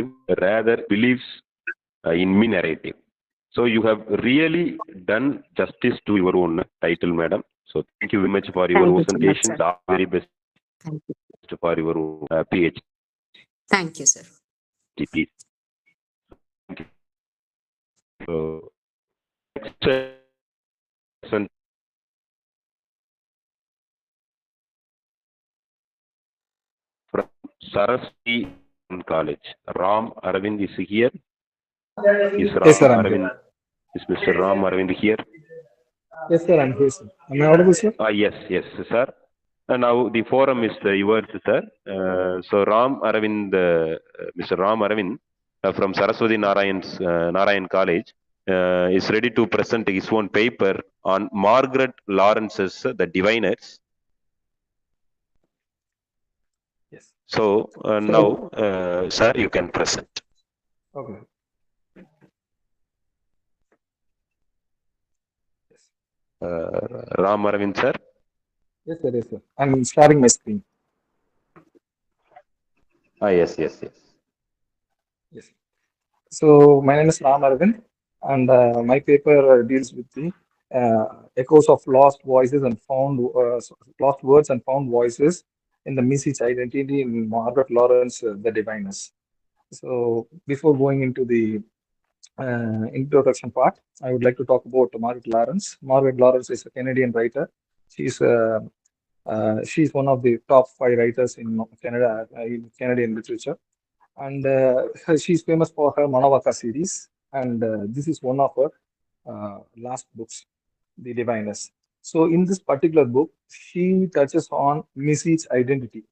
narrative, rather believes in me narrative. So you have really done justice to your own title, madam. So thank you very much for your Thank you so much, presentation. sir. The very best Thank you. for your PhD Thank you, sir. piece. So next person from Saraswati College. Ram Aravind is here. Is Yes, sir, Ram I'm here. Aravind? Is Mr. Ram Aravind here? Yes, sir, I'm here, sir. Am I audible, sir? Yes, yes, sir. And now the forum is yours, sir. So Ram Aravind, Mr. Ram Aravind from Saraswati Narayan College is ready to present his own paper on Margaret Lawrence's The Diviners. Yes. So now, sir, you can present. Okay. Yes. Ram Aravind, sir. Yes, sir. Yes, sir. I'm sharing my screen. Yes, yes, yes. Yes. So my name is Ram Arvind, and my paper deals with the echoes of lost voices and found lost words and found voices in the message identity in Margaret Lawrence, The Diviners. So before going into the introduction part, I would like to talk about Margaret Lawrence. Margaret Lawrence is a Canadian writer. She's she's one of the top 5 writers in Canada in Canadian literature, and she's famous for her Manawaka series. And this is one of her last books, The Diviners. So in this particular book, she touches on Message identity.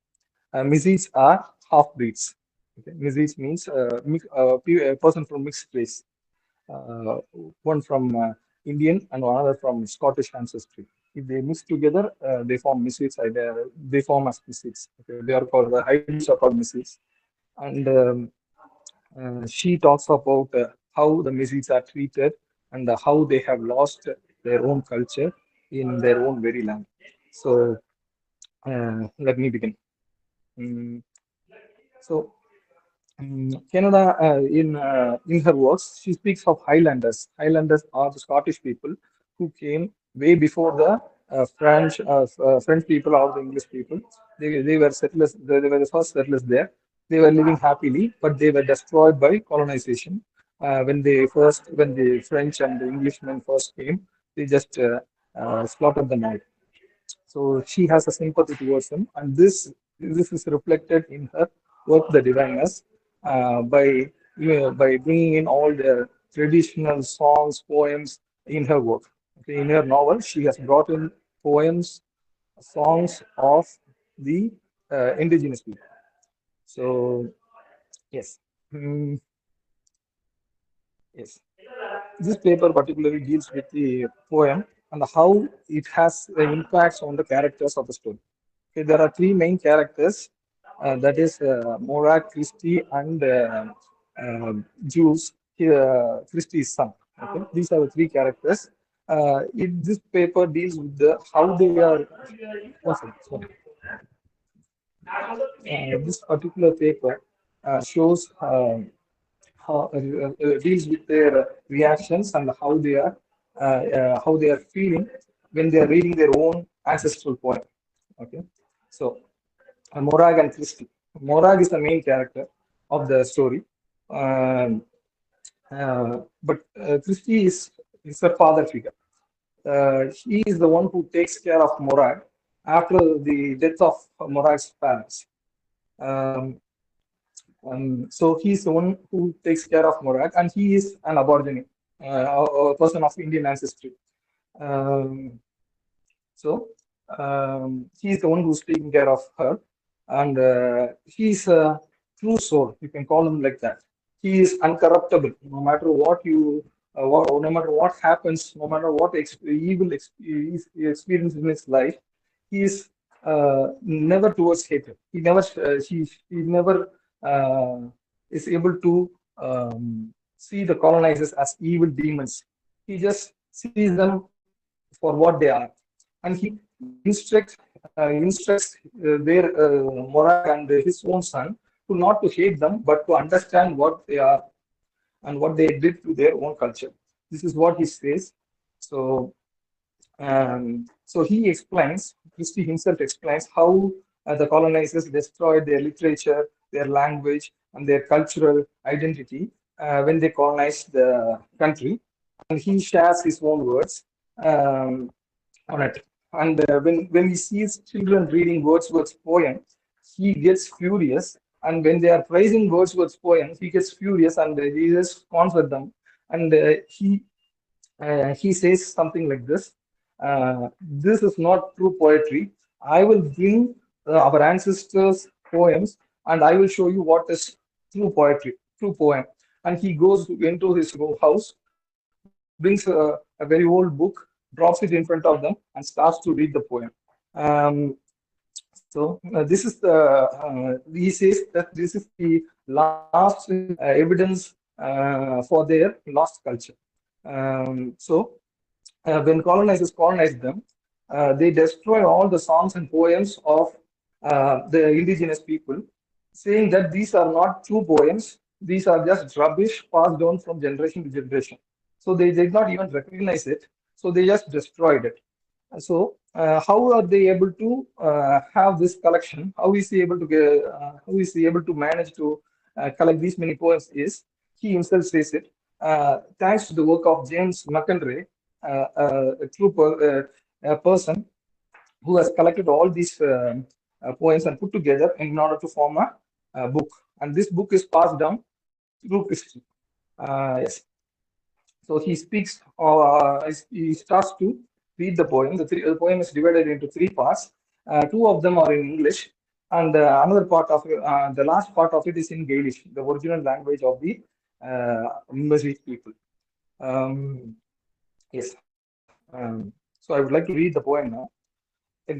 Message are half breeds. Okay? Message means a person from mixed race, uh, one from Indian and another from Scottish ancestry. If they mix together, they form misfits. They form as misfits. Okay? They are called, the hybrids are called misfits. And she talks about how the misfits are treated and how they have lost their own culture in their own very land. So let me begin. Mm, so Canada, in her works, she speaks of Highlanders. Highlanders are the Scottish people who came way before the French people or the English people. They were settlers. They were the first settlers there. They were living happily, but they were destroyed by colonization. When the French and the Englishmen first came, they just slaughtered them all. So she has a sympathy towards him, and this is reflected in her work, The Diviners, by bringing in all the traditional songs, poems in her work. Okay, in her novel, she has brought in poems, songs of the indigenous people. So yes, Mm, yes. This paper particularly deals with the poem and how it has impacts on the characters of the story. Okay, there are 3 main characters, that is Morag, Christie, and Jules, Christie's son. Okay, these are the 3 characters. This paper deals with how they are. One second, sorry. This particular paper shows how deals with their reactions and how they are feeling when they are reading their own ancestral poem. Okay, so Morag and Christie. Morag is the main character of the story, um, but Christie is her father figure. He is the one who takes care of Morag after the death of Morag's parents. Um, so he's the one who takes care of Morag, and he is an Aborigine, a person of Indian ancestry. Um, so he's the one who's taking care of her, and he's a true soul. You can call him like that. He is uncorruptible, no matter no matter what happens, no matter what he experiences in his life. He is never towards hatred. He never uh, is able to see the colonizers as evil demons. He just sees them for what they are, and he instructs their Morag and his own son to not to hate them, but to understand what they are and what they did to their own culture. This is what he says. So, so he explains, Christie himself explains how the colonizers destroyed their literature, their language, and their cultural identity when they colonized the country. And he shares his own words on it. And when he sees children reading Wordsworth's poem, he gets furious. And when they are praising Wordsworth's poem, he gets furious and he just taunts with them. And he says something like this: "This is not true poetry. I will bring our ancestors' poems, and I will show you what is true poetry, true poem." And he goes into his house, brings a very old book, drops it in front of them, and starts to read the poem. Um, so this is the he says that this is the last evidence for their lost culture. So when colonizers colonized them, they destroyed all the songs and poems of the indigenous people, saying that these are not true poems, these are just rubbish passed down from generation to generation. So they did not even recognize it, so they just destroyed it. So, how are they able to have this collection? How is he able to get, how is he able to manage to collect these many poems? Is he himself says it, thanks to the work of James McIntyre, a true a person who has collected all these poems and put together in order to form a book. And this book is passed down through history. Yes. So he speaks, he starts to read the poem. The poem is divided into three parts. Two of them are in English, and another part of the last part of it is in Gaelic, the original language of the Mersey people. Um, yes. So I would like to read the poem now. A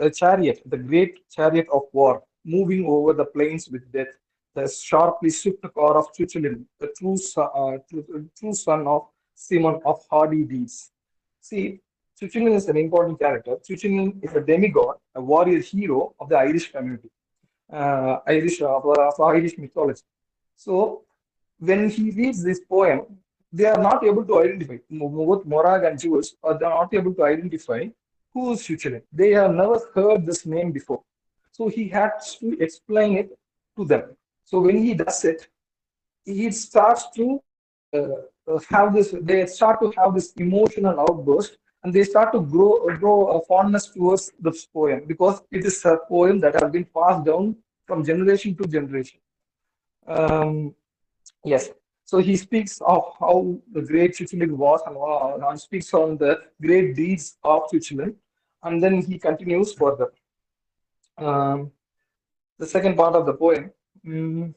chariot, the great chariot of war, moving over the plains with death, the sharply swift car of Switzerland, the true son of Simon of hardy deeds. See, Switzerland is an important character. Switzerland is a demigod, a warrior hero of the Irish community, of Irish mythology. So when he reads this poem, they are not able to identify, both Morag and Jules are not able to identify who is Switzerland. They have never heard this name before. So he had to explain it to them. So when he does it, he starts to they start to have this emotional outburst, and they start to grow a fondness towards this poem because it is a poem that has been passed down from generation to generation. Um, Yes. So he speaks of how the great Switzerland was and speaks on the great deeds of Switzerland. And then he continues further. Um, the second part of the poem, mm,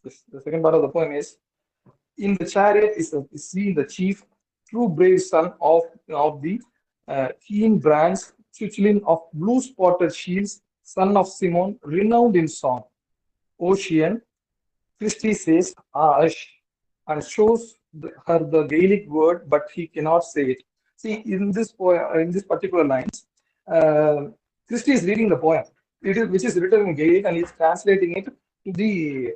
yes, the second part of the poem is: in the chariot is seen the chief, true brave son of the keen brands, Switzerland of blue spotted shields, son of Simon, renowned in song. Ocean, Christie says Ash and shows her the Gaelic word, but he cannot say it. See, in this poem, in this particular lines, uh, Christie is reading the poem, which is written in Gaelic, and he's translating it to the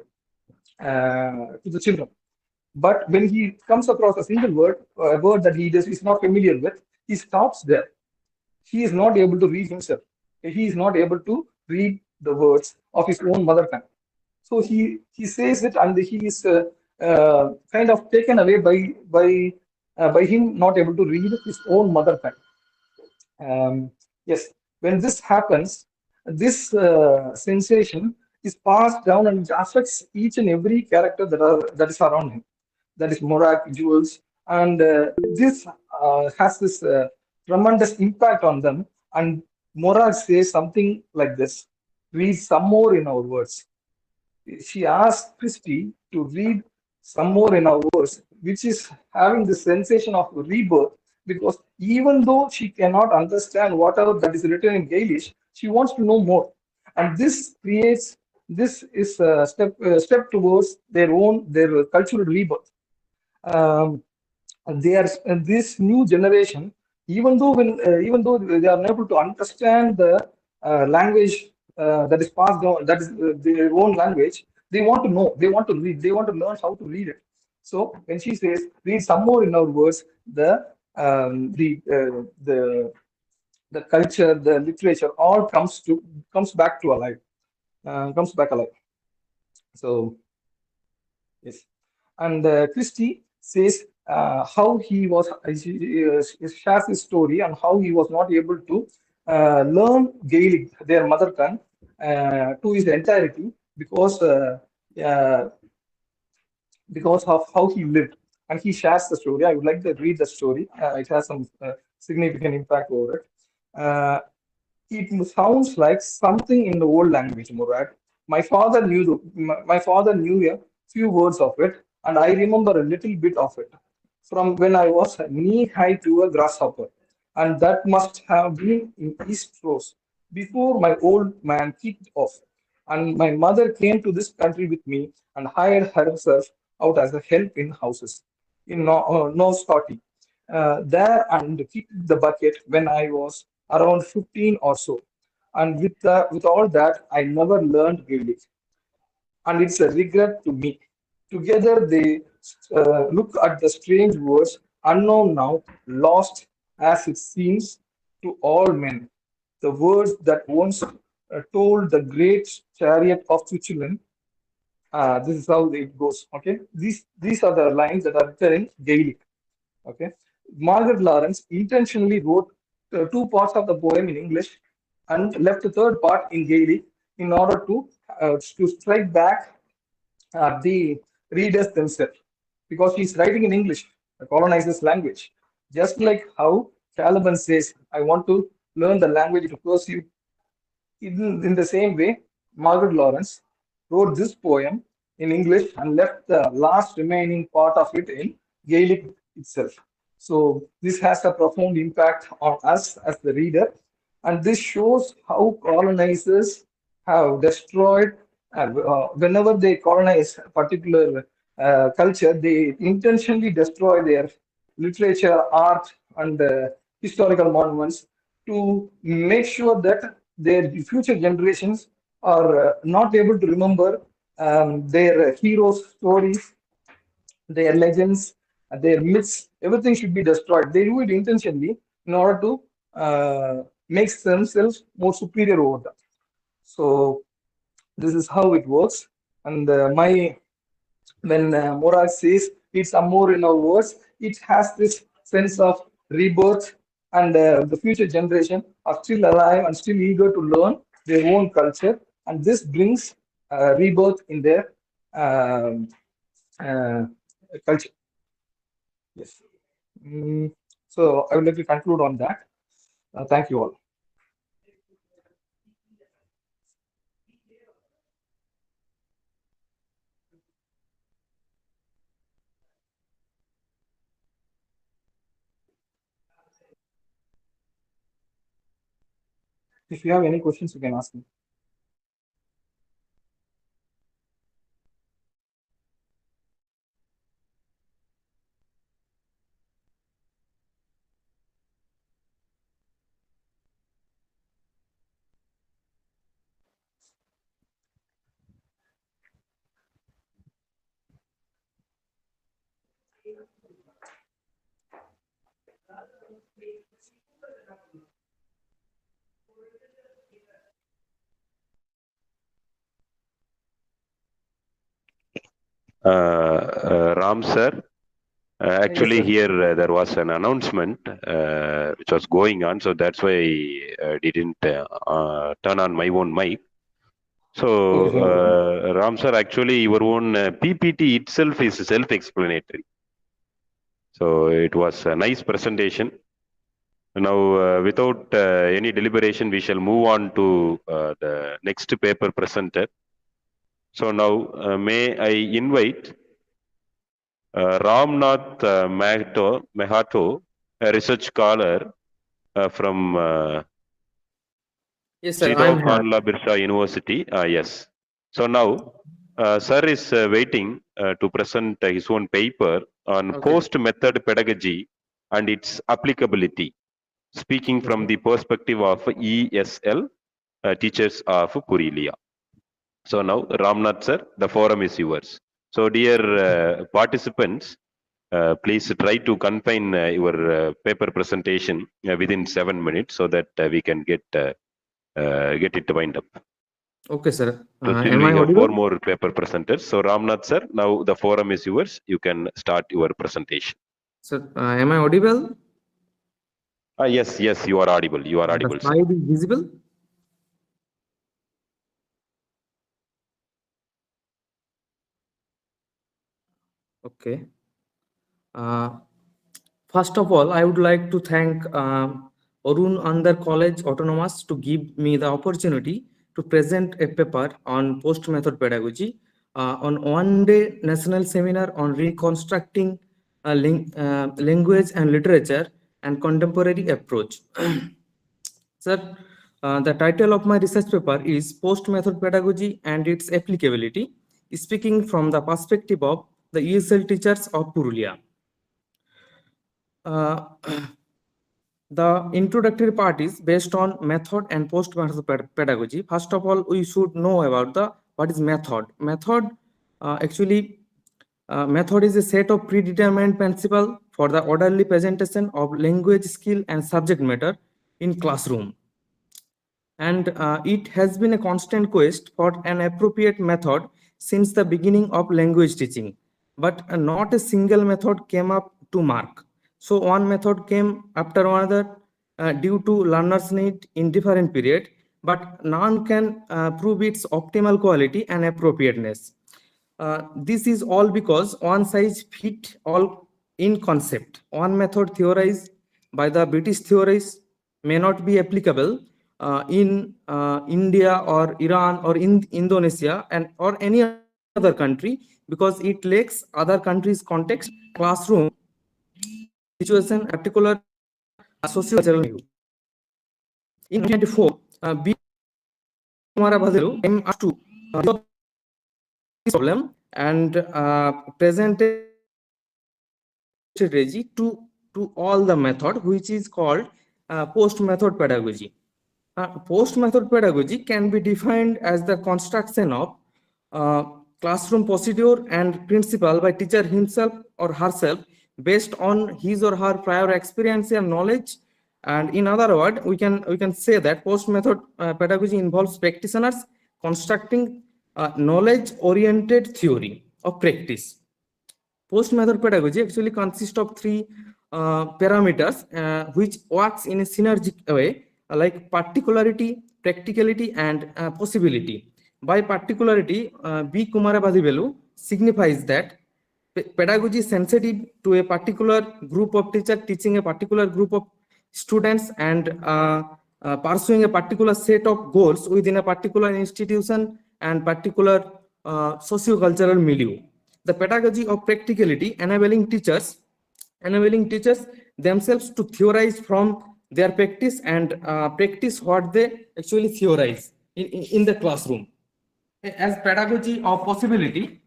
children. But when he comes across a single word, a word that is not familiar with, he stops there. He is not able to read himself. He is not able to read the words of his own mother tongue. So he says it, and he is kind of taken away by him not able to read his own mother tongue. Yes, when this happens, this sensation is passed down and it affects each and every character that is around him. That is Morak, Jules, and this has this tremendous impact on them. And Morak says something like this: "Read some more in our words." She asked Christie to read some more in our words, which is having the sensation of rebirth, because even though she cannot understand whatever that is written in Gaelic, she wants to know more. And this is a step towards their cultural rebirth. Um, they are this new generation, even though they are unable to understand the language that is passed down, that is their own language, they want to know, they want to read, they want to learn how to read it. So when she says, read some more in our words, the culture, the literature, all comes back to alive, comes back alive. So yes, and Christy says how he was, he shares his story and how he was not able to learn Gaelic, their mother tongue, to his entirety uh, because of how he lived. And he shares the story. I would like to read the story. It has some significant impact over it. It sounds like something in the old language, Murad. My father knew a few words of it, and I remember a little bit of it from when I was knee high to a grasshopper, and that must have been in East Rose before my old man kicked off. And my mother came to this country with me and hired herself out as a help in houses in North Scotty. There and kicked the bucket when I was around 15 or so. And with all that, I never learned Gaelic, and it's a regret to me. Together, they look at the strange words, unknown now, lost as it seems to all men. The words that once told the great chariot of Switzerland. This is how it goes. Okay, these are the lines that are written in Gaelic. Okay, Margaret Lawrence intentionally wrote two parts of the poem in English and left the third part in Gaelic in order to strike back the readers themselves, because he's writing in English, the colonizer's language. Just like how Caliban says, "I want to learn the language to pursue." In the same way, Margaret Lawrence wrote this poem in English and left the last remaining part of it in Gaelic itself. So this has a profound impact on us as the reader, and this shows how colonizers have destroyed. Whenever they colonize a particular culture, they intentionally destroy their literature, art, and historical monuments to make sure that their future generations are not able to remember their heroes' stories, their legends, their myths. Everything should be destroyed. They do it intentionally in order to make themselves more superior over them. So this is how it works. And my when Morag says it's some more in our words, it has this sense of rebirth, and the future generation are still alive and still eager to learn their own culture, and this brings rebirth in their um, uh, culture. Yes. So I would like to conclude on that. Thank you all. If you have any questions, you can ask me. Ram sir, actually Yes, sir. here there was an announcement which was going on, so that's why I didn't turn on my own mic. So Okay, sir. No problem. Ram sir, actually your own PPT itself is self-explanatory. So it was a nice presentation. Now, without any deliberation, we shall move on to the next paper presenter. So now, may I invite Ramnath Mehato, a research scholar from Yes, sir. Sridhar I'm here. Khanla Birsa University. Yes. So now, sir is waiting to present his own paper on Okay. post-method pedagogy and its applicability, speaking from Okay. the perspective of ESL, teachers of Purulia. So now, Ramnath sir, the forum is yours. So dear participants, please try to confine your paper presentation within 7 minutes so that we can get it wind up. Okay, sir. So still Am we I have 4 audible? more paper presenters. So Ramnath sir, now the forum is yours. You can start your presentation. Sir, am I audible? Yes, you are audible. You are The audible, sir. slide is visible? Okay. First of all, I would like to thank Arul Anandar College Autonomous to give me the opportunity to present a paper on post-method pedagogy on one-day national seminar on reconstructing language and literature and contemporary approach. Sir, the title of my research paper is Post-Method Pedagogy and its Applicability, speaking from the perspective of the ESL teachers of Purulia. The introductory part is based on method and post-method pedagogy. First of all, we should know about what is method. Method method is a set of predetermined principles for the orderly presentation of language skill and subject matter in classroom. And it has been a constant quest for an appropriate method since the beginning of language teaching. But not a single method came up to mark. So one method came after another due to learners' need in different period, but none can prove its optimal quality and appropriateness. This is all because one size fit all in concept. One method theorized by the British theorists may not be applicable in India or Iran or in Indonesia and or any other country because it lacks other countries' context, classroom situation, particular socio-cultural view. In 1994, B. Kumara Bhadelu came up to this problem and presented strategy to all the method, which is called post-method pedagogy. Post-method pedagogy can be defined as the construction of classroom procedure and principle by teacher himself or herself based on his or her prior experience and knowledge. And in other words, we can say that post-method pedagogy involves practitioners constructing knowledge-oriented theory of practice. Post-method pedagogy actually consists of three parameters which works in a synergic way, like particularity, practicality, and possibility. By particularity, B. Kumara Badivelu signifies that pedagogy is sensitive to a particular group of teachers teaching a particular group of students and pursuing a particular set of goals within a particular institution and particular socio-cultural milieu. The pedagogy of practicality enabling teachers themselves to theorize from their practice and practice what they actually theorize in the classroom. As pedagogy of possibility,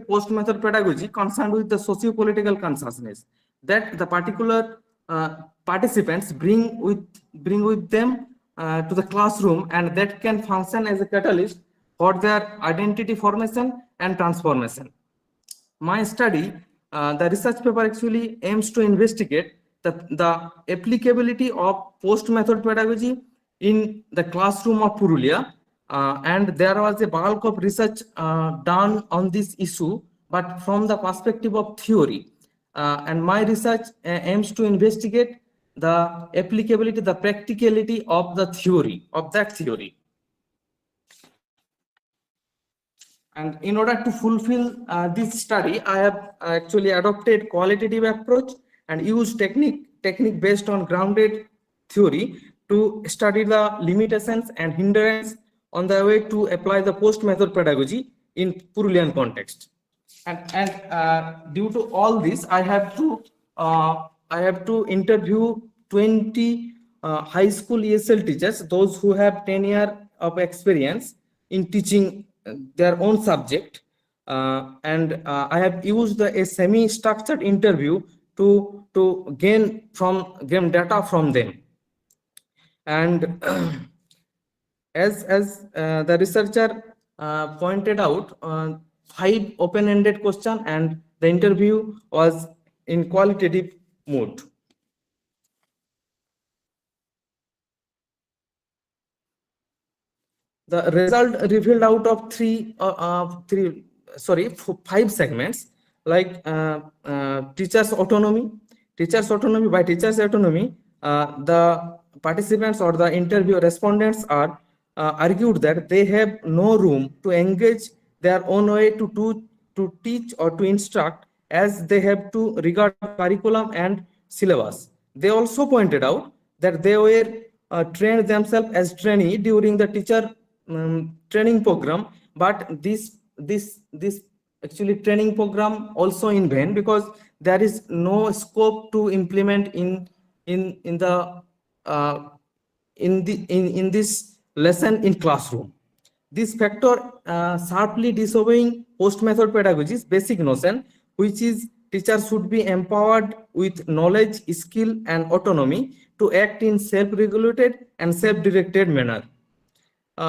post-method pedagogy concerned with the socio-political consciousness that the particular participants bring with them to the classroom, and that can function as a catalyst for their identity formation and transformation. My study, the research paper actually aims to investigate the applicability of post-method pedagogy in the classroom of Purulia. And there was a bulk of research done on this issue, but from the perspective of theory. And my research aims to investigate the applicability, the practicality of the theory, of that theory. And in order to fulfill this study, I have actually adopted qualitative approach and used technique based on grounded theory to study the limitations and hindrance on the way to apply the post-method pedagogy in Purulian context. And due to all this, I have to interview 20 high school ESL teachers, those who have 10 years of experience in teaching their own subject, and I have used a semi-structured interview to gain data from them. And as the researcher pointed out, 5 open-ended question, and the interview was in qualitative mode. The result revealed out of 5 segments, like teachers autonomy. By teachers autonomy, the participants or the interview respondents are argued that they have no room to engage their own way to teach or to instruct, as they have to regard curriculum and syllabus. They also pointed out that they were trained themselves as trainee during the teacher training program, but this actually training program also in vain, because there is no scope to implement in the in this lesson in classroom. This factor sharply disobeying post-method pedagogy's basic notion, which is teachers should be empowered with knowledge, skill, and autonomy to act in self-regulated and self-directed manner.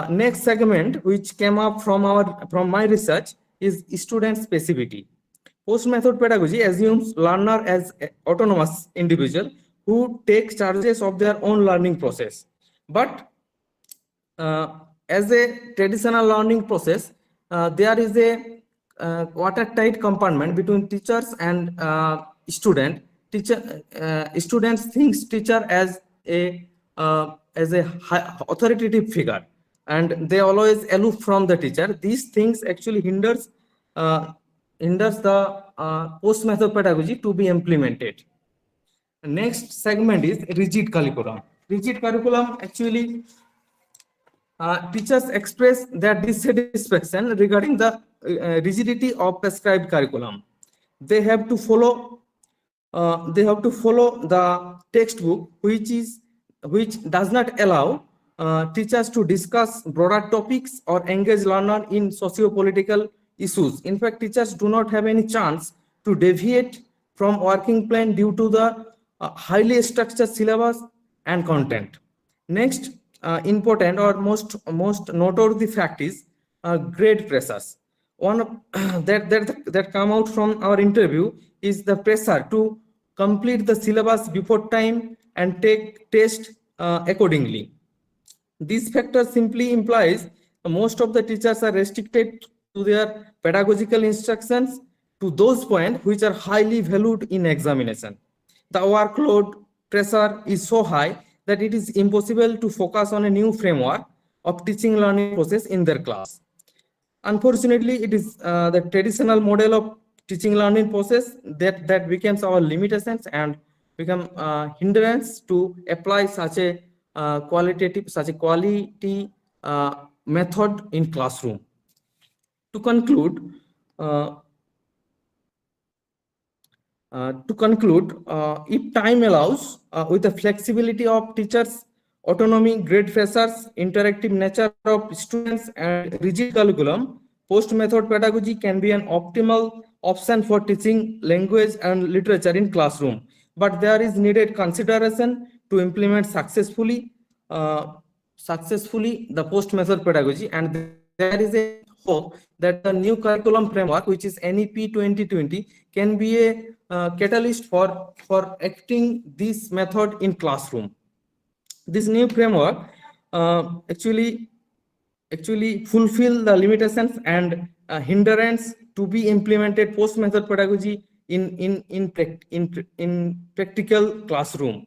Next segment, which came up from my research, is student specificity. Post-method pedagogy assumes learner as autonomous individual who take charges of their own learning process. But as a traditional learning process, there is a watertight compartment between teachers and student. Students thinks teacher as a authoritative figure, and they always aloof from the teacher. These things actually hinders the post method pedagogy to be implemented. Next segment is rigid curriculum. Rigid curriculum actually teachers express their dissatisfaction regarding the rigidity of prescribed curriculum. They have to follow the textbook, which does not allow teachers to discuss broader topics or engage learner in socio-political issues. In fact, teachers do not have any chance to deviate from working plan due to the highly structured syllabus and content. Next, important or most noteworthy fact is grade pressures. One that come out from our interview is the pressure to complete the syllabus before time and take test accordingly. This factor simply implies most of the teachers are restricted to their pedagogical instructions to those points which are highly valued in examination. The workload pressure is so high that it is impossible to focus on a new framework of teaching learning process in their class. Unfortunately, it is the traditional model of teaching learning process that becomes our limitations and become hindrance to apply such a quality method in classroom. To conclude, if time allows, with the flexibility of teachers, autonomy, grade pressures, interactive nature of students, and rigid curriculum, post-method pedagogy can be an optimal option for teaching language and literature in classroom. But there is needed consideration to implement successfully the post-method pedagogy, and there is a hope that the new curriculum framework, which is NEP 2020, can be a catalyst for acting this method in classroom. This new framework actually fulfill the limitations and hindrance to be implemented post-method pedagogy in practical classroom.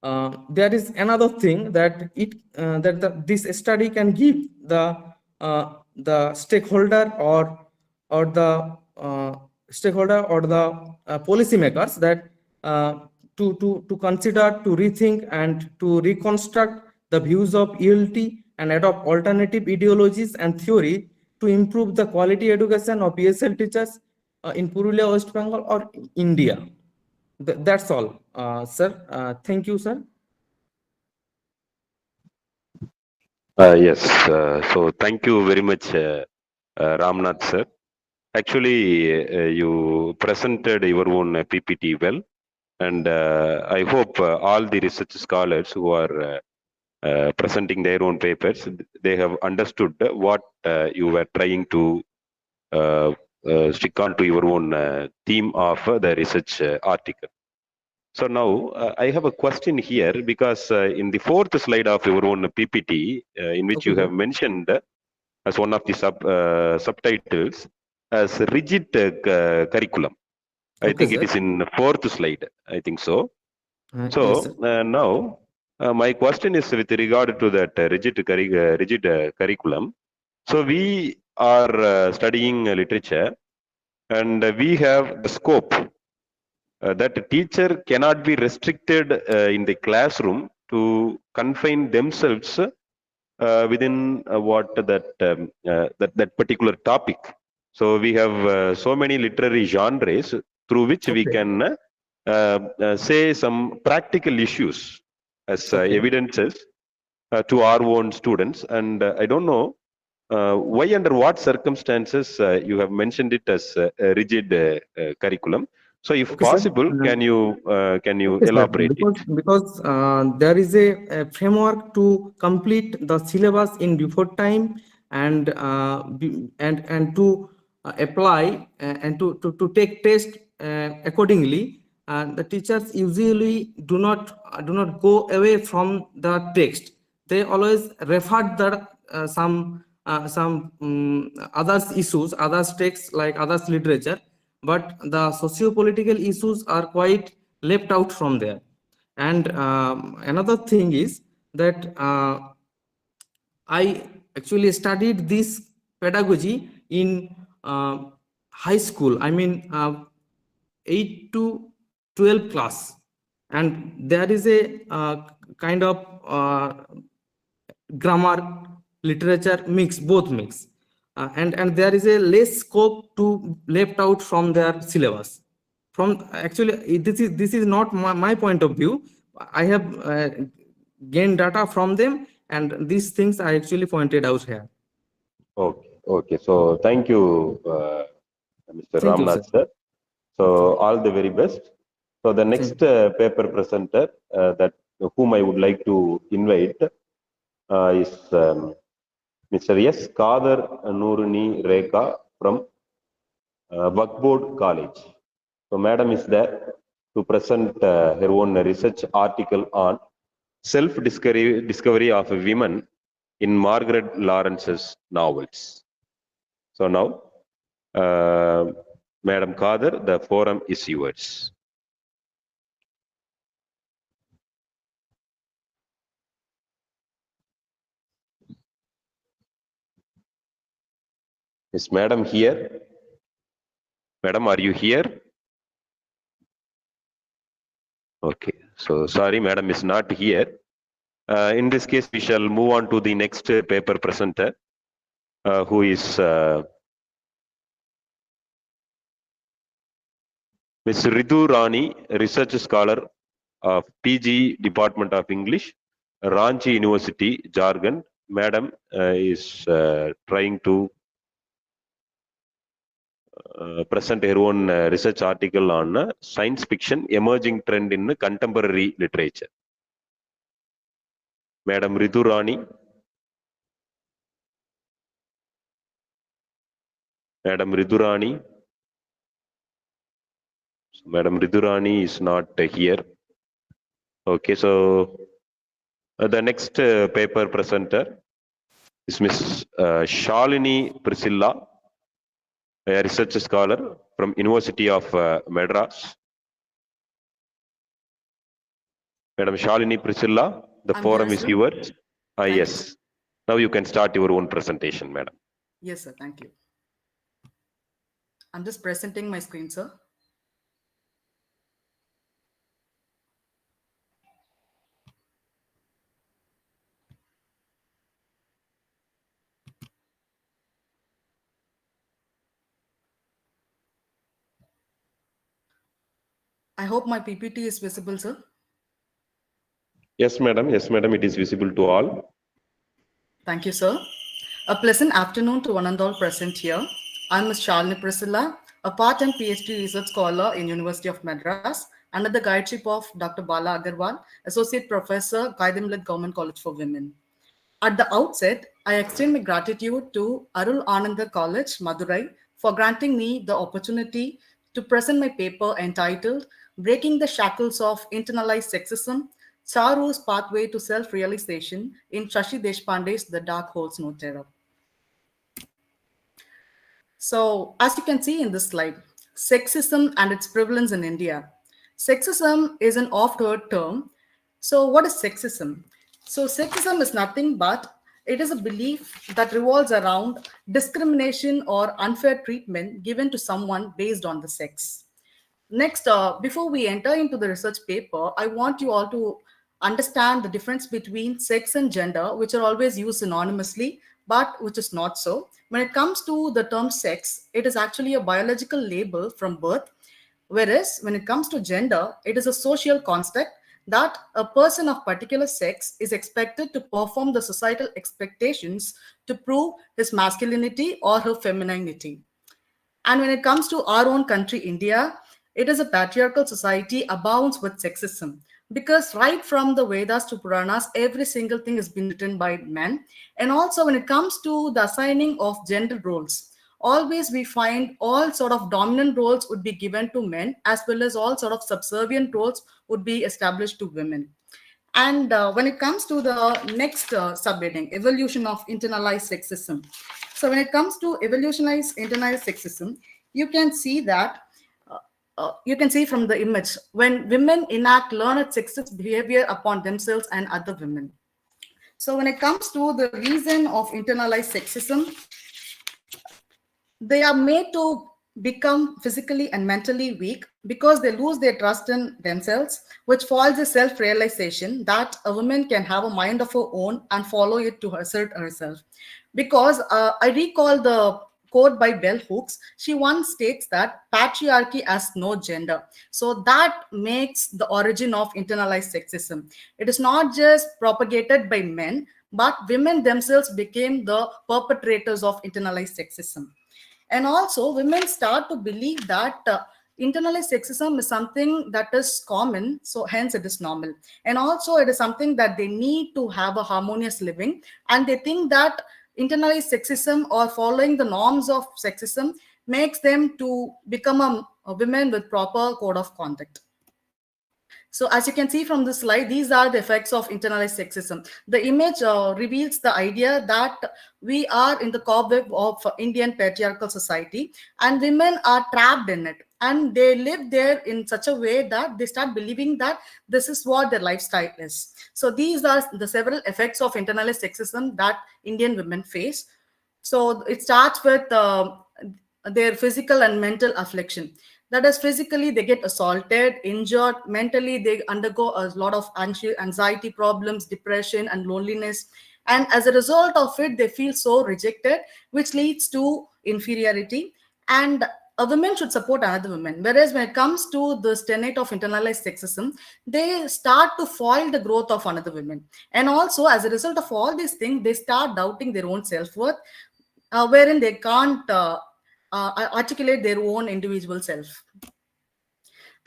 There is another thing that this study can give the stakeholder or the policymakers that to consider, to rethink, and to reconstruct the views of ELT and adopt alternative ideologies and theory to improve the quality education of ESL teachers in Purulia, West Bengal, or India. That's all, sir. Thank you, sir. Yes. So thank you very much, Ramnath sir. Actually, you presented your own PPT well, and I hope all the research scholars who are presenting their own papers, they have understood what you were trying to stick on to your own theme of the research article. So now I have a question here because in the fourth slide of your own PPT, in which Okay, you have sir. mentioned as one of the subtitles as rigid curriculum. I Okay, think it sir. is in the fourth slide. I think so. Yes, sir. So now my question is with regard to that rigid curriculum. So we are studying literature, and we have the scope that the teacher cannot be restricted in the classroom to confine themselves within that particular topic. So we have so many literary genres through which we Okay. can say some practical issues as Okay. evidences to our own students. And I don't know why, under what circumstances you have mentioned it as a rigid curriculum. So, if Okay, sir. possible, can you Okay, sir. elaborate it? Because there is a framework to complete the syllabus in before time, and and to apply and to take test accordingly. The teachers usually do not go away from the text. They always refer the some others issues, others texts like others literature, but the socio-political issues are quite left out from there. And another thing is that I actually studied this pedagogy in high school. I mean, 8 to 12 class, and there is a kind of grammar literature mix, both mix, and there is a less scope to left out from their syllabus. From actually, this is not my point of view. I have gained data from them, and these things I actually pointed out here. Okay, okay. So, thank you, Mr. Thank you, sir. Ramnath, sir. So, all the very best. So, the next paper presenter that whom I would like to invite is Mr. S. Kader Nuruni Rekha from Buckboard College. So, Madam is there to present her own research article on self-discovery of women in Margaret Lawrence's novels. So now, Madam Kader, the forum is yours. Is Madam here? Madam, are you here? Okay, so sorry, Madam is not here. In this case, we shall move on to the next paper presenter, who is Ms. Ritu Rani, research scholar of PG Department of English, Ranchi University, Jharkhand. Madam is trying to present her own research article on science fiction emerging trend in contemporary literature. Madam Ritu Rani. Madam Ritu Rani. So Madam Ritu Rani is not here. Okay, so the next paper presenter is Ms. Shalini Priscilla, a research scholar from University of Madras. Madam Shalini Priscilla, the I'm forum here, is sir. yours. Thank you, Yes. sir. Now you can start your own presentation, madam. Yes, sir. Thank you. I'm just presenting my screen, sir. I hope my PPT is visible, sir. Yes, madam. Yes, madam. It is visible to all. Thank you, sir. A pleasant afternoon to one and all present here. I'm Ms. Shalini Priscilla, a part-time PhD research scholar in University of Madras under the guideship of Dr. Bala Agarwal, Associate Professor, Kaidamilad Government College for Women. At the outset, I extend my gratitude to Arul Anandar College, Madurai, for granting me the opportunity to present my paper entitled Breaking the Shackles of Internalized Sexism, Charu's Pathway to Self-Realization in Shashi Deshpande's The Dark Holds No Terror. So, as you can see in this slide, sexism and its prevalence in India. Sexism is an oft-heard term. So, what is sexism? So, sexism is nothing but it is a belief that revolves around discrimination or unfair treatment given to someone based on the sex. Next, before we enter into the research paper, I want you all to understand the difference between sex and gender, which are always used synonymously, but which is not so. When it comes to the term sex, it is actually a biological label from birth, whereas when it comes to gender, it is a social construct that a person of particular sex is expected to perform the societal expectations to prove his masculinity or her femininity. And when it comes to our own country, India, it is a patriarchal society abounds with sexism. Because right from the Vedas to Puranas, every single thing has been written by men. And also when it comes to the assigning of gender roles, always we find all sort of dominant roles would be given to men as well as all sort of subservient roles would be established to women. And when it comes to the next subheading, evolution of internalized sexism. So when it comes to evolutionized internalized sexism, you can see that you can see from the image when women enact learned sexist behavior upon themselves and other women. So when it comes to the reason of internalized sexism, they are made to become physically and mentally weak because they lose their trust in themselves, which falls a self-realization that a woman can have a mind of her own and follow it to assert herself. Because I recall the quote by Bell Hooks. She once states that patriarchy has no gender. So that makes the origin of internalized sexism. It is not just propagated by men, but women themselves became the perpetrators of internalized sexism. And also women start to believe that internalized sexism is something that is common, so hence it is normal. And also it is something that they need to have a harmonious living, and they think that internalized sexism or following the norms of sexism makes them to become a women with proper code of conduct. So as you can see from this slide, these are the effects of internalized sexism. The image reveals the idea that we are in the cobweb of Indian patriarchal society and women are trapped in it. And they live there in such a way that they start believing that this is what their lifestyle is. So these are the several effects of internalized sexism that Indian women face. So it starts with their physical and mental affliction. That is, physically they get assaulted, injured. Mentally they undergo a lot of anxiety problems, depression and loneliness, and as a result of it they feel so rejected, which leads to inferiority. And a woman should support another woman, whereas when it comes to this tenet of internalized sexism, they start to foil the growth of another woman. And also as a result of all these things, they start doubting their own self-worth, wherein they can't articulate their own individual self.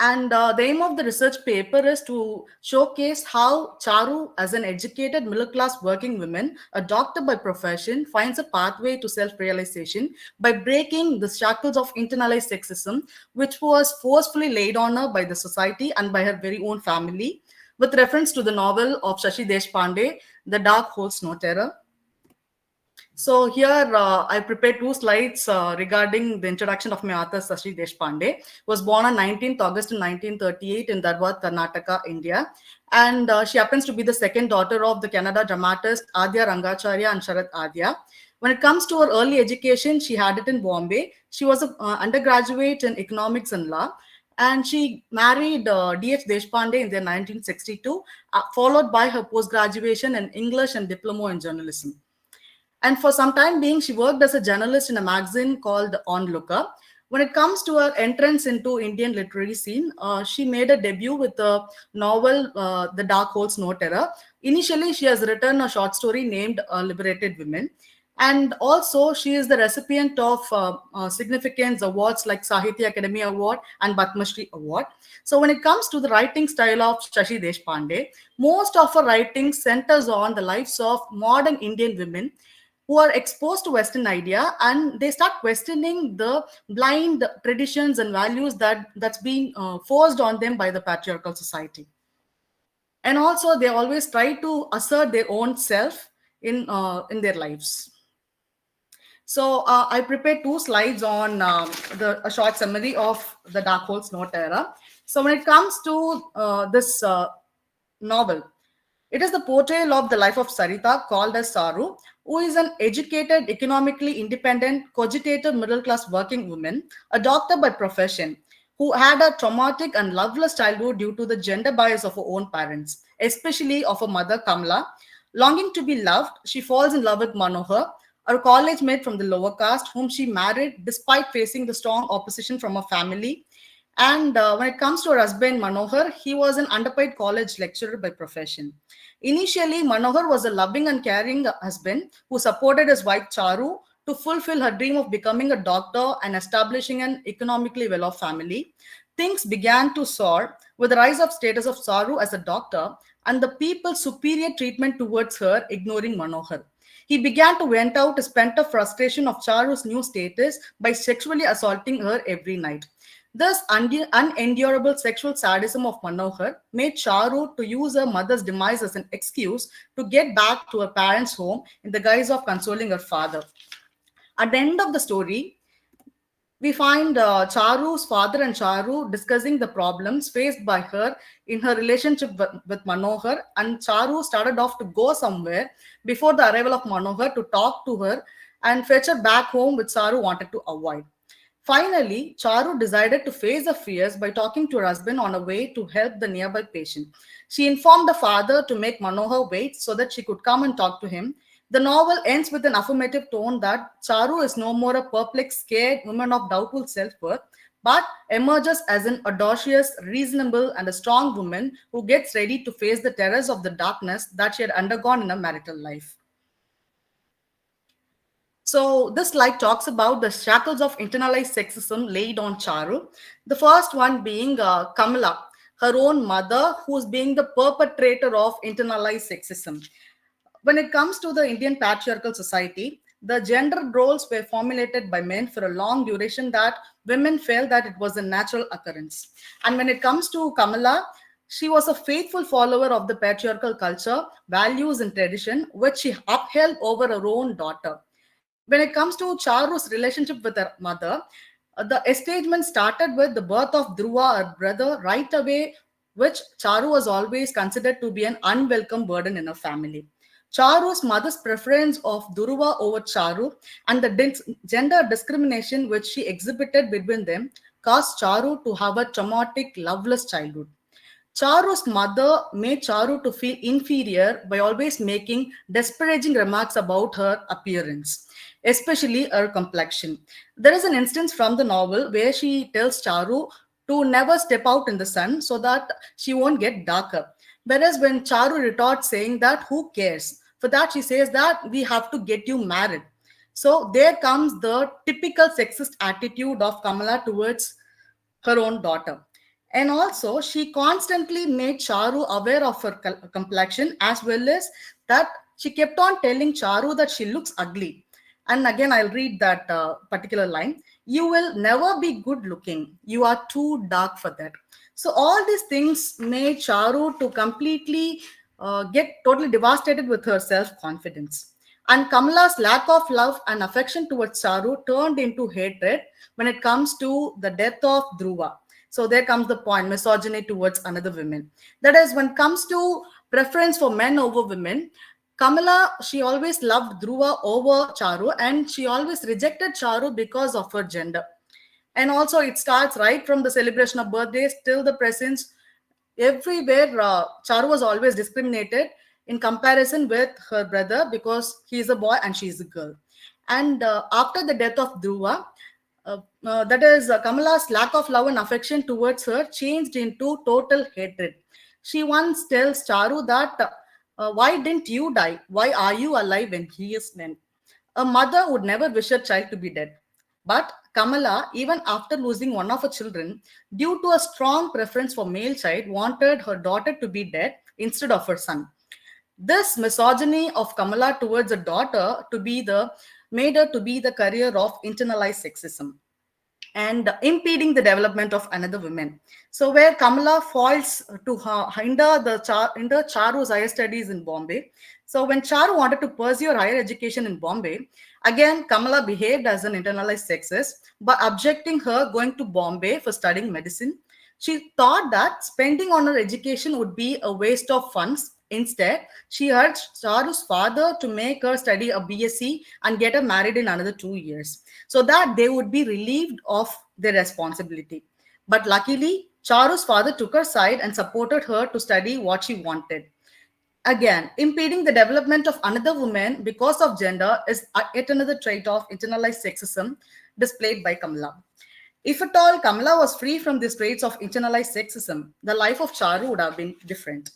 And the aim of the research paper is to showcase how Charu, as an educated middle-class working woman, a doctor by profession, finds a pathway to self-realization by breaking the shackles of internalized sexism, which was forcefully laid on her by the society and by her very own family, with reference to the novel of Shashi Deshpande, The Dark Holds No Terror. So here I prepared two slides regarding the introduction of my author Shashi Deshpande. Was born on 19th August 1938 in Dharwad, Karnataka, India. And she happens to be the second daughter of the Kannada dramatist Adya Rangacharya and Sharat Adya. When it comes to her early education, she had it in Bombay. She was an undergraduate in economics and law. And she married D.H. Deshpande in the 1962, followed by her post-graduation in English and diploma in journalism. And for some time being, she worked as a journalist in a magazine called Onlooker. When it comes to her entrance into Indian literary scene, she made a debut with the novel The Dark Holds No Terror. Initially, she has written a short story named Liberated Women. And also, she is the recipient of significant awards like Sahitya Academy Award and Padma Shri Award. So when it comes to the writing style of Shashi Deshpande, most of her writing centers on the lives of modern Indian women who are exposed to Western idea, and they start questioning the blind traditions and values that's been forced on them by the patriarchal society. And also, they always try to assert their own self in their lives. So I prepared two slides on a short summary of the Dark Horse Note era. So when it comes to this novel, it is the portrayal of the life of Sarita, called as Saru, who is an educated, economically independent, cogitative middle-class working woman, a doctor by profession, who had a traumatic and loveless childhood due to the gender bias of her own parents, especially of her mother Kamla. Longing to be loved, she falls in love with Manohar, her college mate from the lower caste, whom she married despite facing the strong opposition from her family. And when it comes to her husband, Manohar, he was an underpaid college lecturer by profession. Initially, Manohar was a loving and caring husband who supported his wife Charu to fulfill her dream of becoming a doctor and establishing an economically well-off family. Things began to soar with the rise of status of Charu as a doctor and the people's superior treatment towards her, ignoring Manohar. He began to vent out his pent-up frustration of Charu's new status by sexually assaulting her every night. This unendurable sexual sadism of Manohar made Charu to use her mother's demise as an excuse to get back to her parents' home in the guise of consoling her father. At the end of the story, we find Charu's father and Charu discussing the problems faced by her in her relationship with Manohar, and Charu started off to go somewhere before the arrival of Manohar to talk to her and fetch her back home, which Charu wanted to avoid. Finally, Charu decided to face her fears by talking to her husband on a way to help the nearby patient. She informed the father to make Manohar wait so that she could come and talk to him. The novel ends with an affirmative tone that Charu is no more a perplexed, scared woman of doubtful self-worth, but emerges as an audacious, reasonable, and a strong woman who gets ready to face the terrors of the darkness that she had undergone in her marital life. So this slide talks about the shackles of internalized sexism laid on Charu. The first one being Kamala, her own mother, who's being the perpetrator of internalized sexism. When it comes to the Indian patriarchal society, the gender roles were formulated by men for a long duration that women felt that it was a natural occurrence. And when it comes to Kamala, she was a faithful follower of the patriarchal culture, values, and tradition, which she upheld over her own daughter. When it comes to Charu's relationship with her mother, the estrangement started with the birth of Dhruva, her brother, right away, which Charu was always considered to be an unwelcome burden in her family. Charu's mother's preference of Dhruva over Charu and the gender discrimination which she exhibited between them caused Charu to have a traumatic, loveless childhood. Charu's mother made Charu to feel inferior by always making disparaging remarks about her appearance, especially her complexion. There is an instance from the novel where she tells Charu to never step out in the sun so that she won't get darker. Whereas when Charu retorts saying that who cares? For that she says that we have to get you married. So there comes the typical sexist attitude of Kamala towards her own daughter. And also, she constantly made Charu aware of her complexion, as well as that she kept on telling Charu that she looks ugly. And again, I'll read that particular line. You will never be good looking. You are too dark for that. So all these things made Charu to completely get totally devastated with her self-confidence. And Kamala's lack of love and affection towards Charu turned into hatred when it comes to the death of Dhruva. So there comes the point, misogyny towards another woman. That is, when it comes to preference for men over women, Kamala, she always loved Dhruva over Charu, and she always rejected Charu because of her gender. And also it starts right from the celebration of birthdays till the presents. Everywhere, Charu was always discriminated in comparison with her brother because he is a boy and she is a girl. And after the death of Dhruva, that is, Kamala's lack of love and affection towards her changed into total hatred. She once tells Charu that, why didn't you die? Why are you alive when he is dead? A mother would never wish her child to be dead. But Kamala, even after losing one of her children, due to a strong preference for male child, wanted her daughter to be dead instead of her son. This misogyny of Kamala towards a daughter to be the made her to be the career of internalized sexism and impeding the development of another woman. So where Kamala falls to hinder Charu's higher studies in Bombay. So when Charu wanted to pursue her higher education in Bombay, again Kamala behaved as an internalized sexist by objecting her going to Bombay for studying medicine. She thought that spending on her education would be a waste of funds. Instead, she urged Charu's father to make her study a BSc and get her married in another 2 years so that they would be relieved of their responsibility. But luckily, Charu's father took her side and supported her to study what she wanted. Again, impeding the development of another woman because of gender is yet another trait of internalized sexism displayed by Kamala. If at all Kamala was free from these traits of internalized sexism, the life of Charu would have been different.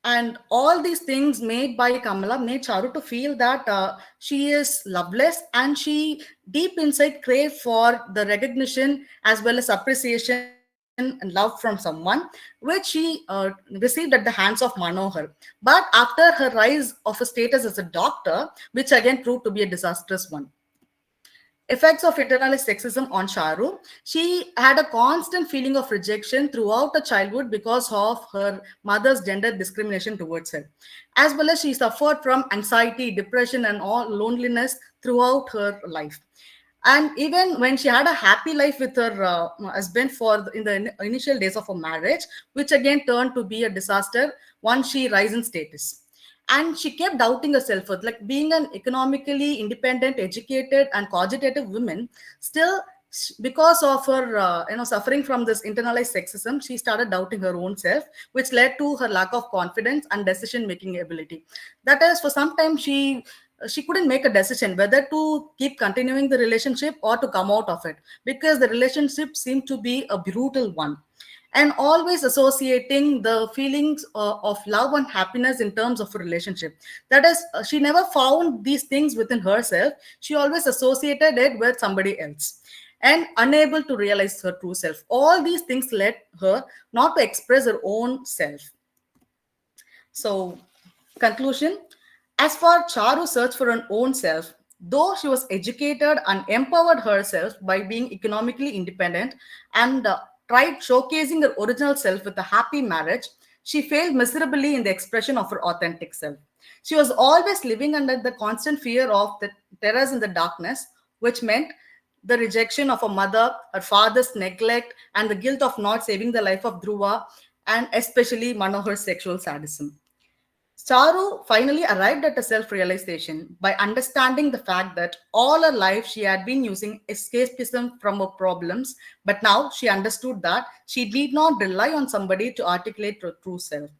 And all these things made by Kamala made Charu to feel that she is loveless and she deep inside crave for the recognition as well as appreciation and love from someone, which she received at the hands of Manohar. But after her rise of a status as a doctor, which again proved to be a disastrous one. Effects of internalized sexism on Charu. She had a constant feeling of rejection throughout her childhood because of her mother's gender discrimination towards her. As well as she suffered from anxiety, depression, and all loneliness throughout her life. And even when she had a happy life with her husband in the initial days of her marriage, which again turned to be a disaster once she rise in status, and she kept doubting her self-worth, like being an economically independent, educated and cogitative woman, still because of her suffering from this internalized sexism, she started doubting her own self, which led to her lack of confidence and decision making ability. That is, for some time she couldn't make a decision whether to keep continuing the relationship or to come out of it, because the relationship seemed to be a brutal one, and always associating the feelings of love and happiness in terms of a relationship. That is, she never found these things within herself. She always associated it with somebody else and unable to realize her true self. All these things led her not to express her own self. So, conclusion. As for Charu's search for her own self, though she was educated and empowered herself by being economically independent and tried showcasing her original self with a happy marriage, she failed miserably in the expression of her authentic self. She was always living under the constant fear of the terrors in the darkness, which meant the rejection of her mother, her father's neglect, and the guilt of not saving the life of Dhruva, and especially Manohar's sexual sadism. Charu finally arrived at a self-realization by understanding the fact that all her life she had been using escapism from her problems, but now she understood that she did not rely on somebody to articulate her true self.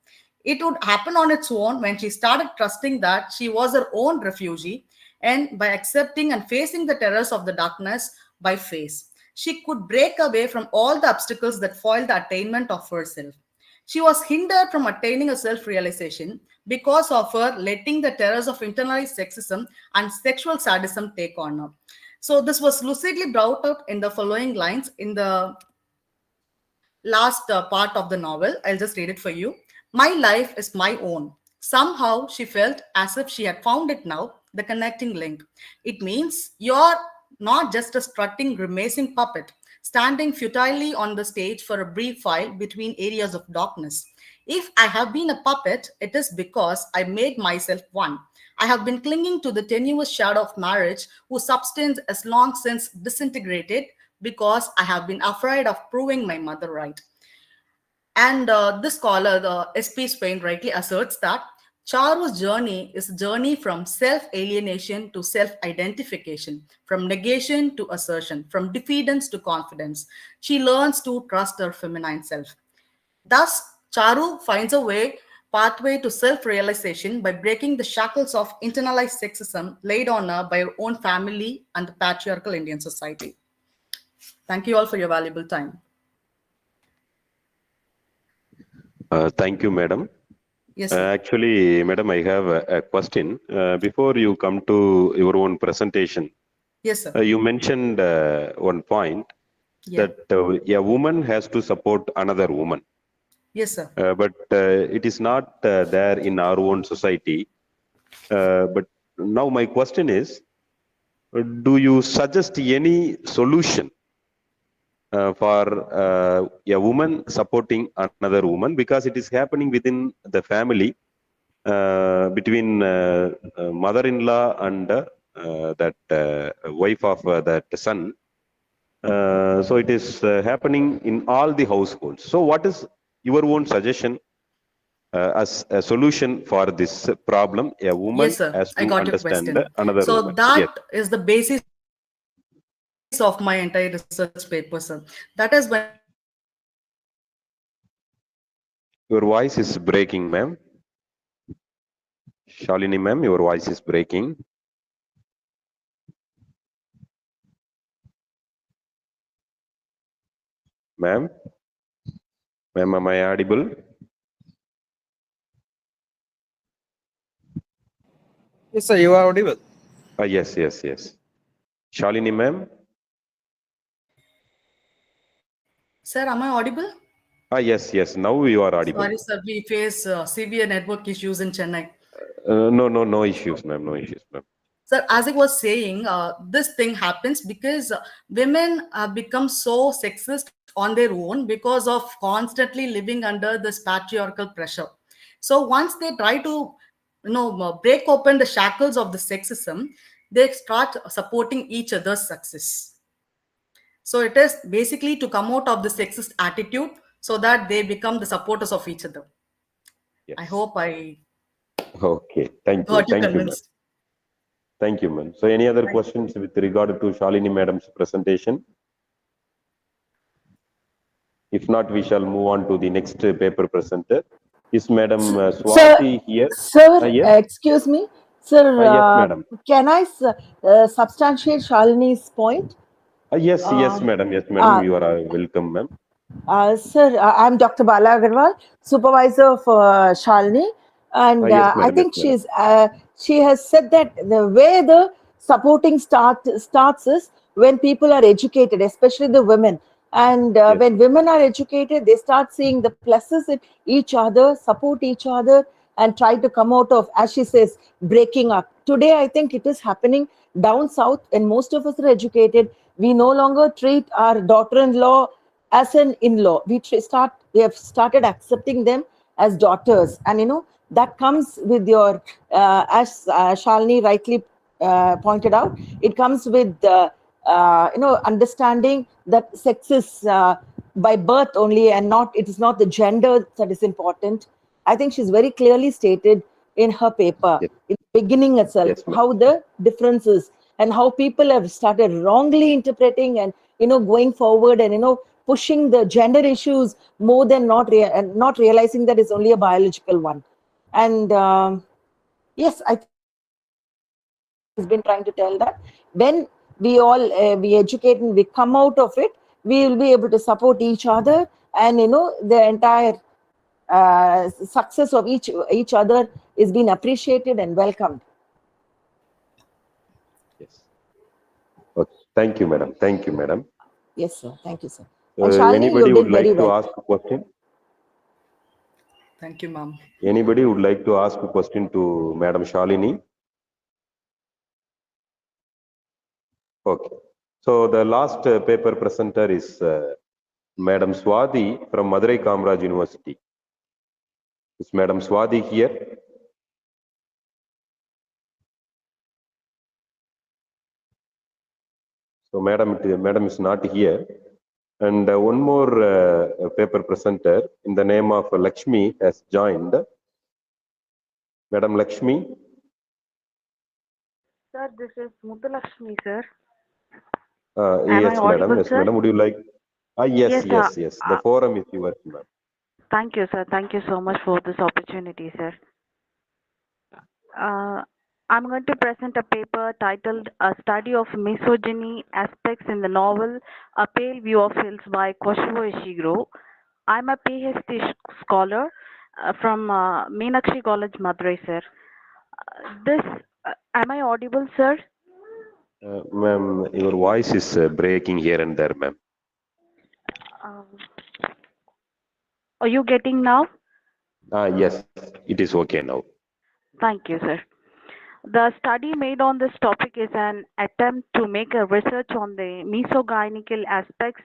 It would happen on its own when she started trusting that she was her own refugee, and by accepting and facing the terrors of the darkness by faith, she could break away from all the obstacles that foiled the attainment of herself. She was hindered from attaining a self realization because of her letting the terrors of internalized sexism and sexual sadism take on her. So, this was lucidly brought out in the following lines in the last part of the novel. I'll just read it for you. My life is my own. Somehow she felt as if she had found it now, the connecting link. It means you're not just a strutting, grimacing puppet standing futilely on the stage for a brief while between areas of darkness. If I have been a puppet, it is because I made myself one. I have been clinging to the tenuous shadow of marriage, whose substance has long since disintegrated because I have been afraid of proving my mother right. And this scholar, the S.P. Swain, rightly asserts that Charu's journey is a journey from self-alienation to self-identification, from negation to assertion, from defeatance to confidence. She learns to trust her feminine self. Thus, Charu finds a pathway to self-realization by breaking the shackles of internalized sexism laid on her by her own family and the patriarchal Indian society. Thank you all for your valuable time. Thank you, madam. Yes, sir. Actually, madam, I have a question. Before you come to your own presentation, Yes, sir. you mentioned one point Yeah. that a woman has to support another woman. Yes, sir. But it is not there in our own society. But now my question is, do you suggest any solution for a woman supporting another woman? Because it is happening within the family between mother-in-law and that wife of that son. So it is happening in all the households. So what is your own suggestion as a solution for this problem? A woman Yes, sir. has I to got your understand question. another So woman. Yes. that is the basis of my entire research paper, sir. That is when Your voice is breaking, ma'am. Shalini, ma'am, your voice is breaking. Ma'am, ma'am, am I audible? Yes, sir, you are audible. Yes, yes, yes. Shalini, ma'am. Sir, am I audible? Yes, yes. Now you are audible. Sorry, sir. We face severe network issues in Chennai. No issues, ma'am. No issues, ma'am. Sir, as I was saying, this thing happens because women become so sexist on their own because of constantly living under this patriarchal pressure. So once they try to, break open the shackles of the sexism, they start supporting each other's success. So it is basically to come out of the sexist attitude so that they become the supporters of each other. Yes. I hope I Okay. Thank you. got you Thank you, ma'am. convinced. Thank you, ma'am. So any other questions with regard to Shalini madam's presentation? If not, we shall move on to the next paper presenter. Is Madam Sir, Swati here? Yes. excuse me, sir. Yes, madam. Can I substantiate Shalini's point? Yes, yes, madam. Yes, madam. You are welcome, ma'am. Sir, I'm Dr. Bala Agarwal, supervisor for Shalini, and Yes, I madam. think Yes, madam. she has said that the way the supporting starts is when people are educated, especially the women. And Yes. when women are educated, they start seeing the pluses in each other, support each other, and try to come out of, as she says, breaking up. Today, I think it is happening down south, and most of us are educated. We no longer treat our daughter-in-law as an in-law. We have started accepting them as daughters, and that comes with your, as Shalini rightly pointed out, it comes with understanding that sex is by birth only, and not, it is not the gender that is important. I think she's very clearly stated in her paper, Yes. in the beginning itself, Yes, ma'am. how the difference is, and how people have started wrongly interpreting and going forward, and pushing the gender issues more than not realizing that it's only a biological one. And yes, I think has been trying to tell that when we all we educate and we come out of it, we will be able to support each other, and the entire success of each other is being appreciated and welcomed. Yes. Okay. Thank you, madam. Thank you, madam. Yes, sir. Thank you, sir. And Shalini, Anybody you would did very like to well. ask a question? Thank you, ma'am. Anybody would like to ask a question to Madam Shalini? Okay. So the last paper presenter is Madam Swati from Madurai Kamraj University. Is Madam Swati here? So Madam is not here. And one more paper presenter in the name of Lakshmi has joined. Madam Lakshmi. Sir, this is Muthulakshmi, sir. Yes, I madam. audible, Yes, sir? madam. Would you like? Yes, Yes, yes, yes. The forum is yours, ma'am. thank you, sir. Thank you so much for this opportunity, sir. I'm going to present a paper titled A Study of Misogyny Aspects in the Novel A Pale View of Hills by Koshuo Ishiguro. I'm a PhD scholar from Meenakshi College, Madurai, sir. This, am I audible, sir? Ma'am, your voice is breaking here and there, ma'am. Uh, are you getting now? Yes, it is okay now. Thank you, sir. The study made on this topic is an attempt to make a research on the misogynical aspects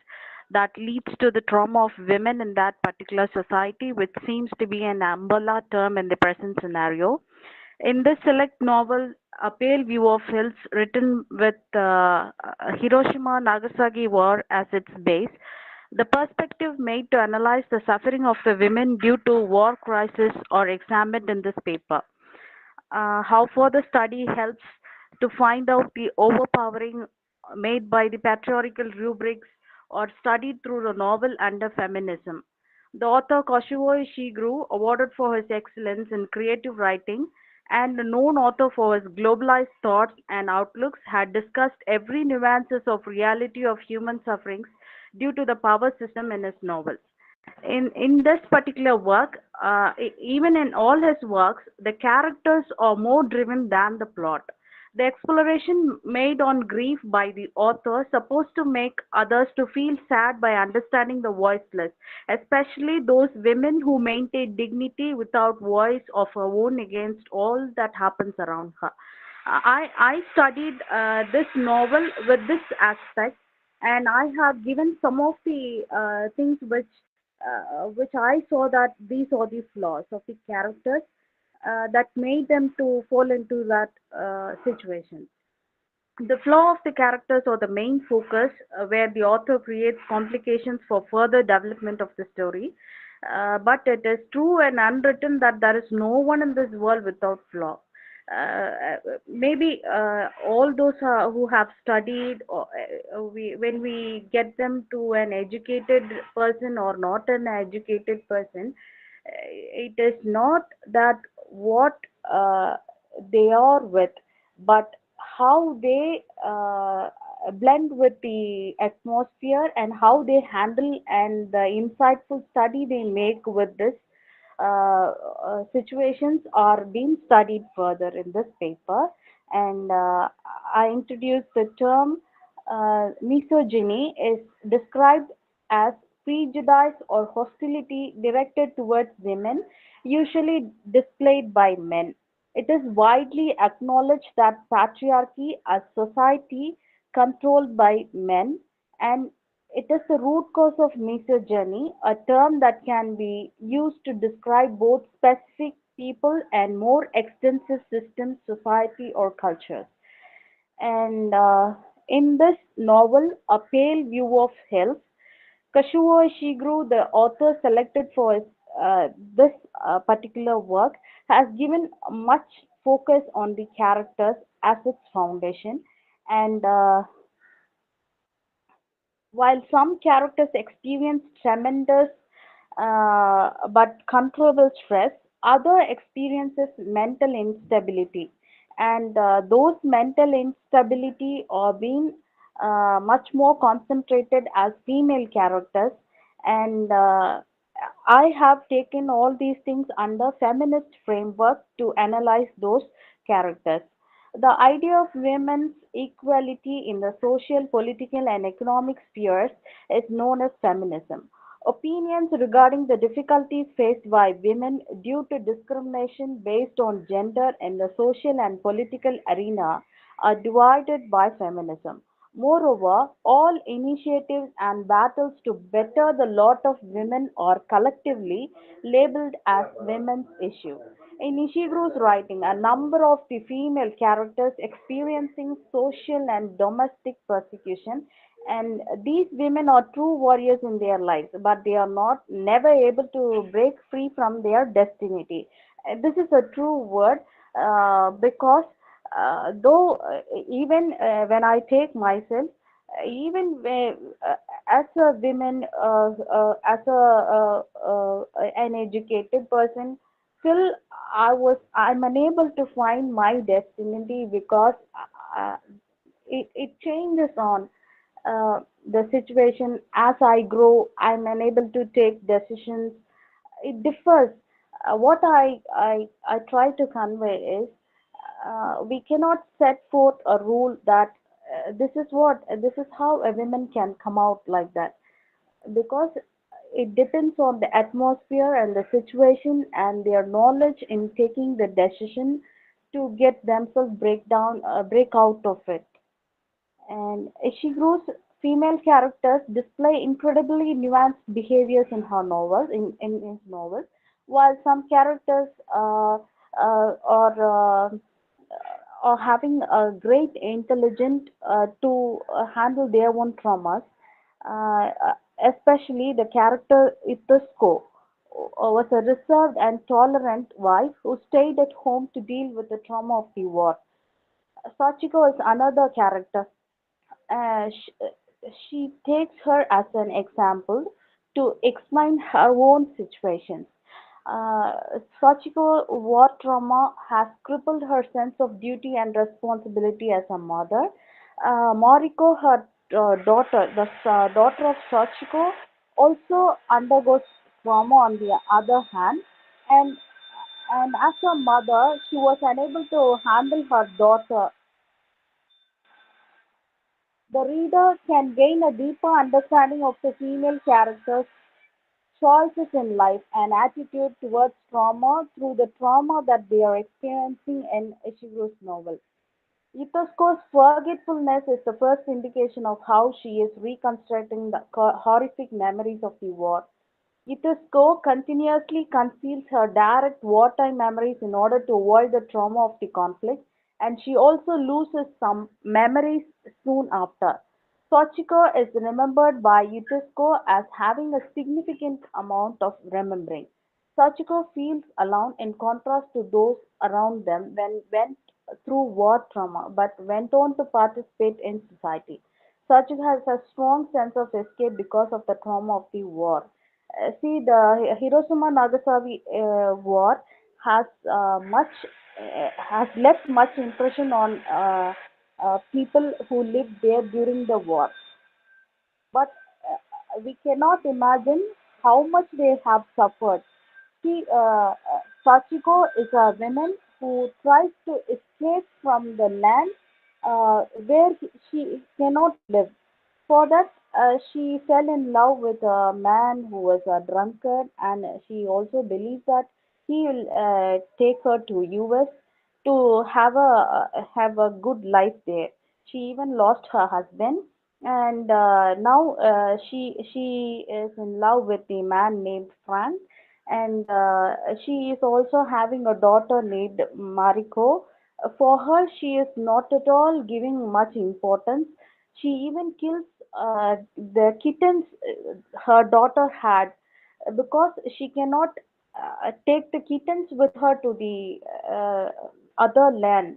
that leads to the trauma of women in that particular society, which seems to be an umbrella term in the present scenario. In this select novel, A Pale View of Hills, written with Hiroshima Nagasaki War as its base, the perspective made to analyze the suffering of the women due to war crisis are examined in this paper. How further study helps to find out the overpowering made by the patriarchal rubrics or studied through the novel under feminism. The author Kazuo Ishiguro, awarded for his excellence in creative writing and a known author for his globalized thoughts and outlooks, had discussed every nuances of reality of human sufferings due to the power system in his novels. In this particular work, even in all his works, the characters are more driven than the plot. The exploration made on grief by the author supposed to make others to feel sad by understanding the voiceless, especially those women who maintain dignity without voice of her own against all that happens around her. I studied this novel with this aspect, and I have given some of the things which I saw that these are the flaws of the characters that made them to fall into that situation. The flaw of the characters or the main focus where the author creates complications for further development of the story. But it is true and unwritten that there is no one in this world without flaw. Maybe all those who have studied, or, when we get them to an educated person or not an educated person, it is not that what they are with, but how they blend with the atmosphere and how they handle and the insightful study they make with this situations are being studied further in this paper. And I introduced the term misogyny is described as prejudice or hostility directed towards women, usually displayed by men. It is widely acknowledged that patriarchy, a society controlled by men, and it is the root cause of misogyny, a term that can be used to describe both specific people and more extensive systems, society, or cultures. And in this novel, A Pale View of Health, Kazuo Ishiguro, the author selected for this particular work, has given much focus on the characters as its foundation. And while some characters experience tremendous but controllable stress, other experiences mental instability, and those mental instability are being much more concentrated as female characters. And I have taken all these things under feminist framework to analyze those characters. The idea of women's equality in the social, political, and economic spheres is known as feminism. Opinions regarding the difficulties faced by women due to discrimination based on gender in the social and political arena are divided by feminism. Moreover, all initiatives and battles to better the lot of women are collectively labeled as women's issue. In Ishiguro's writing, a number of the female characters experiencing social and domestic persecution, and these women are true warriors in their lives, but they are not never able to break free from their destiny. This is a true word, because though even when I take myself, even as a woman, as an educated person, still I'm unable to find my destiny, because uh, it changes on the situation. As I grow, I'm unable to take decisions. It differs. what I try to convey is we cannot set forth a rule that this is how a woman can come out like that, because it depends on the atmosphere and the situation and their knowledge in taking the decision to get themselves break out of it. And Ishiguro's female characters display incredibly nuanced behaviors in her novels, in his novels, while some characters are having a great intelligence to handle their own traumas. Especially the character Itusko was a reserved and tolerant wife who stayed at home to deal with the trauma of the war. Sachiko is another character. uh, sh- she takes her as an example to explain her own situations. Uh, Sachiko war trauma has crippled her sense of duty and responsibility as a mother. Mariko, her daughter, the daughter of Sachiko, also undergoes trauma on the other hand, and as a mother, she was unable to handle her daughter. The reader can gain a deeper understanding of the female character's choices in life and attitude towards trauma through the trauma that they are experiencing in Ishiguro's novel. Itosko's forgetfulness is the first indication of how she is reconstructing the horrific memories of the war. Itusko continuously conceals her direct wartime memories in order to avoid the trauma of the conflict, and she also loses some memories soon after. Sachiko is remembered by Itusko as having a significant amount of remembering. Sachiko feels alone in contrast to those around them when went through war trauma but went on to participate in society. Sachiko has a strong sense of escape because of the trauma of the war. See, the Hiroshima Nagasaki war has has left much impression on people who lived there during the war. But we cannot imagine how much they have suffered. See, Sachiko is a woman who tries to escape from the land where she cannot live. For that, she fell in love with a man who was a drunkard, and she also believes that he will take her to US to have a good life there. She even lost her husband, and now she is in love with the man named Frank, and she is also having a daughter named Mariko. For her, she is not at all giving much importance. She even kills the kittens her daughter had because she cannot take the kittens with her to the other land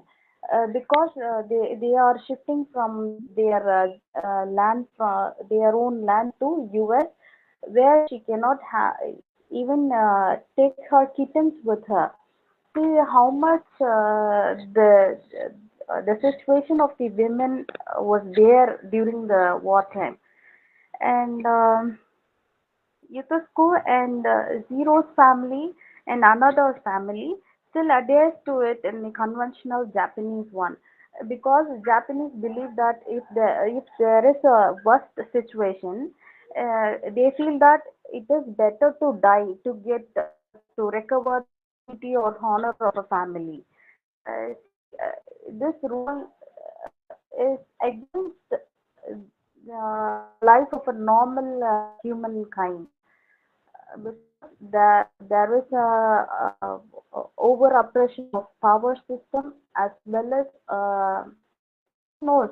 because they are shifting from their land from their own land to US, where she cannot even take her kittens with her. See how much the situation of the women was there during the wartime. And Yutasco and Zero's family and another family still adheres to it in the conventional Japanese one, because Japanese believe that if there is a worst situation, they feel that it is better to die to get to recover the dignity or honor of a family. See, this rule is against the life of a normal humankind, because there is a over oppression of power system, as well as who knows,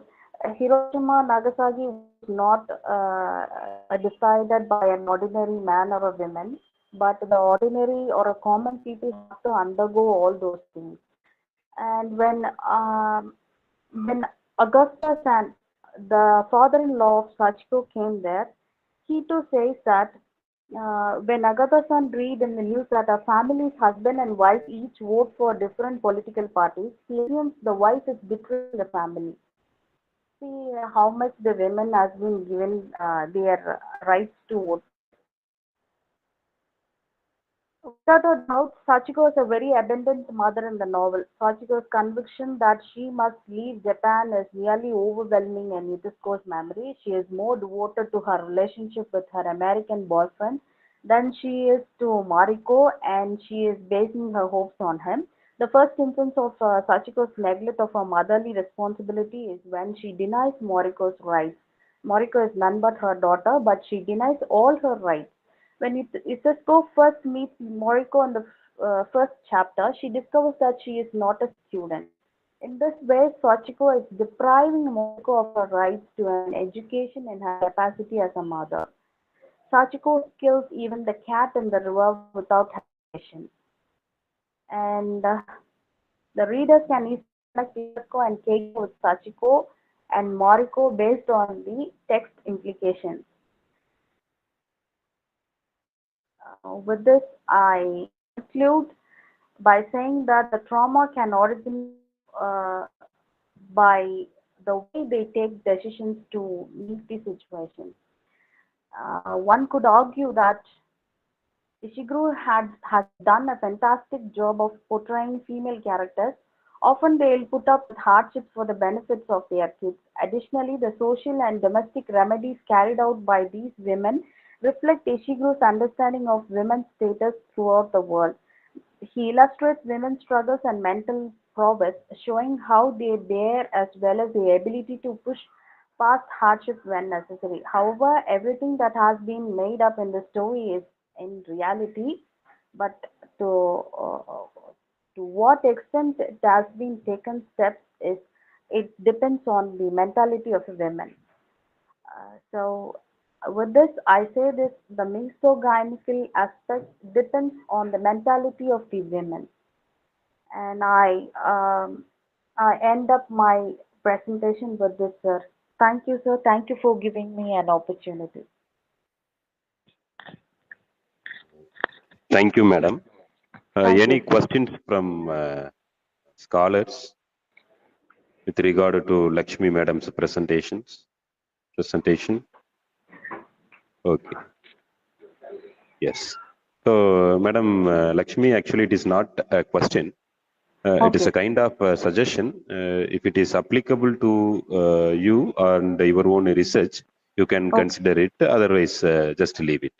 Hiroshima Nagasaki was not decided by an ordinary man or a woman, but the ordinary or a common people have to undergo all those things. And when Augustus and the father-in-law of Sachiko came there, he too says that when Agatha-san read in the news that a family's husband and wife each vote for different political parties, he assumes the wife is betraying the family. See how much the women has been given their rights to vote. Without a doubt, Sachiko is a very abundant mother in the novel. Sachiko's conviction that she must leave Japan is nearly overwhelming in Yuzuko's memory. She is more devoted to her relationship with her American boyfriend than she is to Mariko, and she is basing her hopes on him. The first instance of Sachiko's neglect of her motherly responsibility is when she denies Mariko's rights. Mariko is none but her daughter, but she denies all her rights. When Isetsuko first meets Moriko in the first chapter, she discovers that she is not a student. In this way, Sachiko is depriving Moriko of her rights to an education in her capacity as a mother. Sachiko kills even the cat in the river without hesitation. And the readers can easily connect Isetsuko and Keiko with Sachiko and Moriko based on the text implications. With this, I conclude by saying that the trauma can originate by the way they take decisions to meet the situation. One could argue that Ishiguro has done a fantastic job of portraying female characters. Often they'll put up with hardships for the benefits of their kids. Additionally, the social and domestic remedies carried out by these women reflect Ishiguro's understanding of women's status throughout the world. He illustrates women's struggles and mental prowess, showing how they bear as well as the ability to push past hardship when necessary. However, everything that has been made up in the story is in reality, but to uh, to what extent it has been taken steps is it depends on the mentality of the women. So with this, I say this: the misogynical aspect depends on the mentality of the women, and I end up my presentation with this, sir. Thank you, sir. Thank you for giving me an opportunity. Thank you, madam. Thank Any you, sir. questions from scholars with regard to Lakshmi madam's presentation? Okay. Yes. So, Madam Lakshmi, actually, it is not a question. It is Okay. a kind of suggestion. If it is applicable to you and your own research, you can Okay. consider it. Otherwise, just leave it.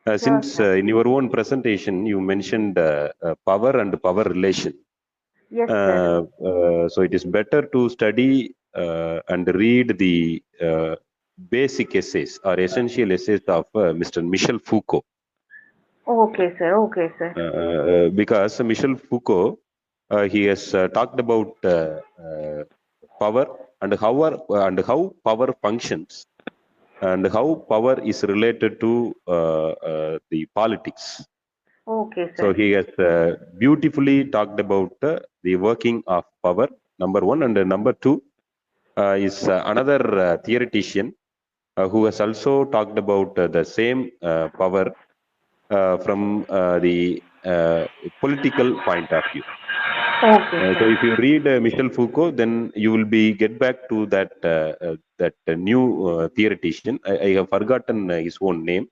Sure, Since sir. in your own presentation, you mentioned power and power relation. Yes, sir. So it is better to study and read the basic essays or essential essays of Mr. Michel Foucault. Okay, sir. Okay, sir. Because Michel Foucault, he has talked about power and how power functions and how power is related to the politics. Okay, So sir. he has beautifully talked about the working of power, number one, and number two is another theoretician who has also talked about the same power from the political point of view. Okay, So sir. if you read Michel Foucault, then you will be get back to that new theoretician. I have forgotten his own name,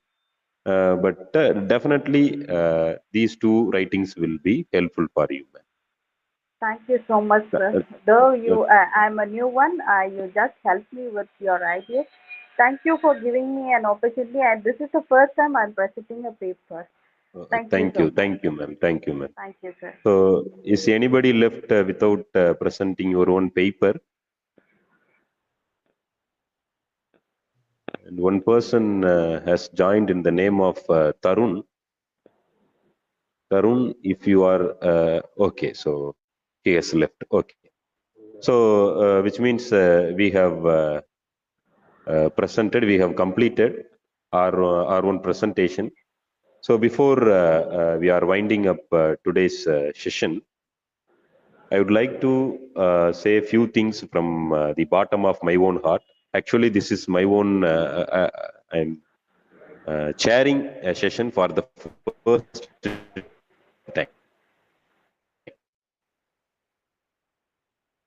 but definitely these two writings will be helpful for you. Thank you so much, sir. Though I'm a new one, you just helped me with your ideas. Thank you for giving me an opportunity. And this is the first time I'm presenting a paper. Thank you so much. Thank you, ma'am. Thank you, ma'am. Thank you, sir. So, is anybody left without presenting your own paper? And one person has joined in the name of Tarun. Tarun, if you are okay, so he has left. Okay. So, which means we have presented, we have completed our own presentation. So, before we are winding up today's session, I would like to say a few things from the bottom of my own heart. Actually, this is my own. I'm chairing a session for the first time.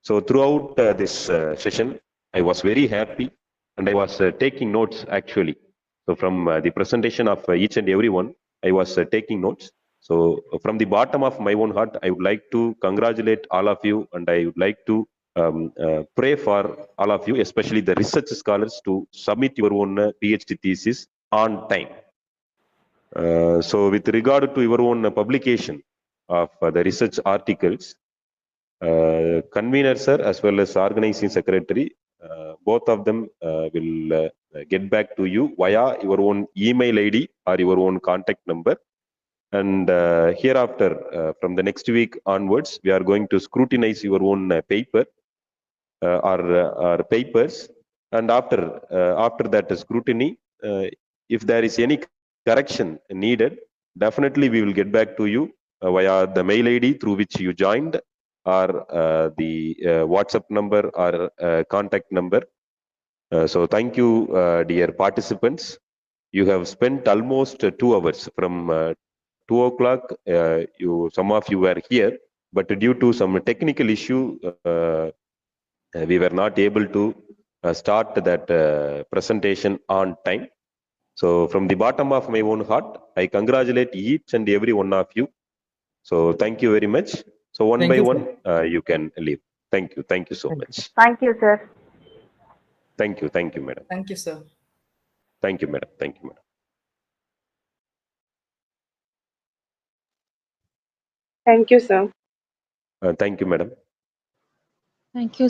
So throughout this session, I was very happy, and I was taking notes actually. So from the presentation of each and everyone, I was taking notes. So from the bottom of my own heart, I would like to congratulate all of you, and I would like to pray for all of you, especially the research scholars, to submit your own PhD thesis on time. So with regard to your own publication of the research articles, convener sir as well as organizing secretary, both of them will get back to you via your own email ID or your own contact number. And hereafter, from the next week onwards, we are going to scrutinize your own paper or papers. And after that scrutiny, if there is any correction needed, definitely we will get back to you via the mail ID through which you joined, or the WhatsApp number or contact number. So thank you, dear participants. You have spent almost 2 hours from 2 o'clock. Some of you were here, but due to some technical issue, we were not able to start that presentation on time. So from the bottom of my own heart, I congratulate each and every one of you. So thank you very much. So one Thank by you, one, sir. you can leave. Thank you. Thank you so Thank you. much. Thank you, sir. Thank you. Thank you, madam. Thank you, sir. Thank you, madam. Thank you, madam. Thank you, sir. Thank you, madam. Thank you,